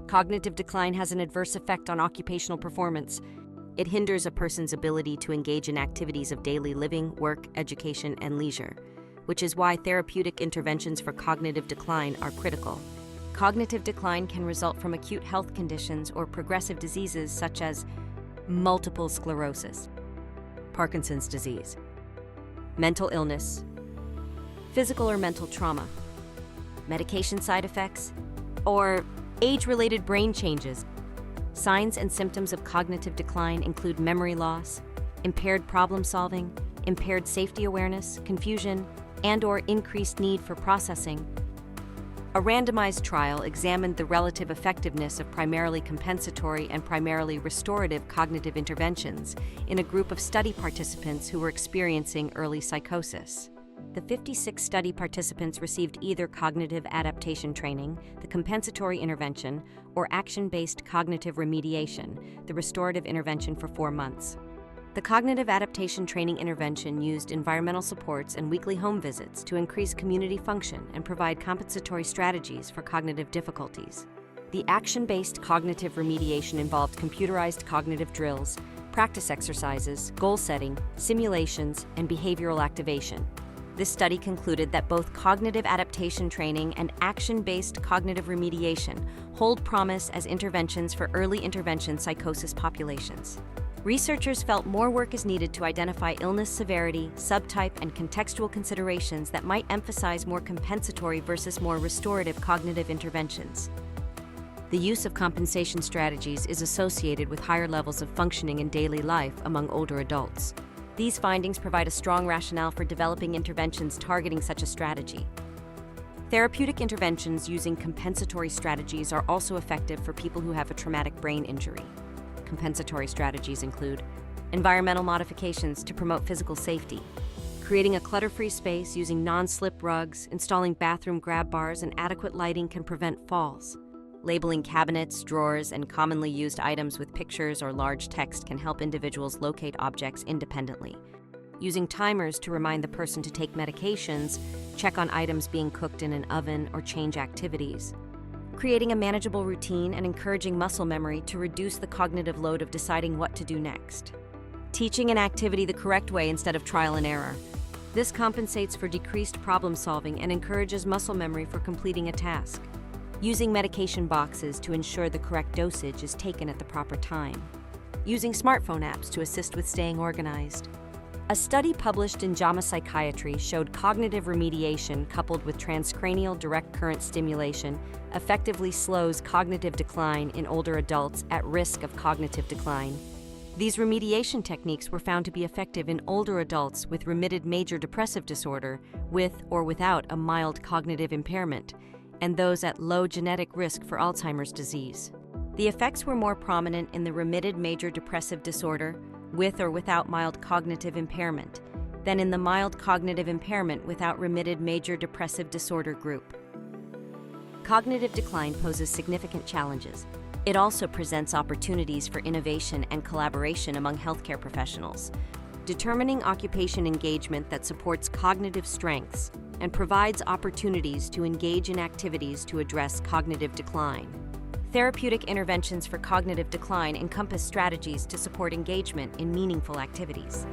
Cognitive decline has an adverse effect on occupational performance. It hinders a person's ability to engage in activities of daily living, work, education, and leisure, which is why therapeutic interventions for cognitive decline are critical. Cognitive decline can result from acute health conditions or progressive diseases such as multiple sclerosis, Parkinson's disease, mental illness, physical or mental trauma, medication side effects, or age-related brain changes. Signs and symptoms of cognitive decline include memory loss, impaired problem-solving, impaired safety awareness, confusion, and/or increased need for processing. A randomized trial examined the relative effectiveness of primarily compensatory and primarily restorative cognitive interventions in a group of study participants who were experiencing early psychosis. The 56 study participants received either cognitive adaptation training, the compensatory intervention, or action-based cognitive remediation, the restorative intervention, for 4 months. The cognitive adaptation training intervention used environmental supports and weekly home visits to increase community function and provide compensatory strategies for cognitive difficulties. The action-based cognitive remediation involved computerized cognitive drills, practice exercises, goal setting, simulations, and behavioral activation. This study concluded that both cognitive adaptation training and action-based cognitive remediation hold promise as interventions for early intervention psychosis populations. Researchers felt more work is needed to identify illness severity, subtype, and contextual considerations that might emphasize more compensatory versus more restorative cognitive interventions. The use of compensation strategies is associated with higher levels of functioning in daily life among older adults. These findings provide a strong rationale for developing interventions targeting such a strategy. Therapeutic interventions using compensatory strategies are also effective for people who have a traumatic brain injury. Compensatory strategies include environmental modifications to promote physical safety, creating a clutter-free space using non-slip rugs, installing bathroom grab bars, and adequate lighting can prevent falls. Labeling cabinets, drawers, and commonly used items with pictures or large text can help individuals locate objects independently. Using timers to remind the person to take medications, check on items being cooked in an oven, or change activities. Creating a manageable routine and encouraging muscle memory to reduce the cognitive load of deciding what to do next. Teaching an activity the correct way instead of trial and error. This compensates for decreased problem solving and encourages muscle memory for completing a task. Using medication boxes to ensure the correct dosage is taken at the proper time. Using smartphone apps to assist with staying organized. A study published in JAMA Psychiatry showed cognitive remediation coupled with transcranial direct current stimulation effectively slows cognitive decline in older adults at risk of cognitive decline. These remediation techniques were found to be effective in older adults with remitted major depressive disorder with or without a mild cognitive impairment, and those at low genetic risk for Alzheimer's disease. The effects were more prominent in the remitted major depressive disorder, with or without mild cognitive impairment, than in the mild cognitive impairment without remitted major depressive disorder group. Cognitive decline poses significant challenges. It also presents opportunities for innovation and collaboration among healthcare professionals. Determining occupation engagement that supports cognitive strengths and provides opportunities to engage in activities to address cognitive decline. Therapeutic interventions for cognitive decline encompass strategies to support engagement in meaningful activities.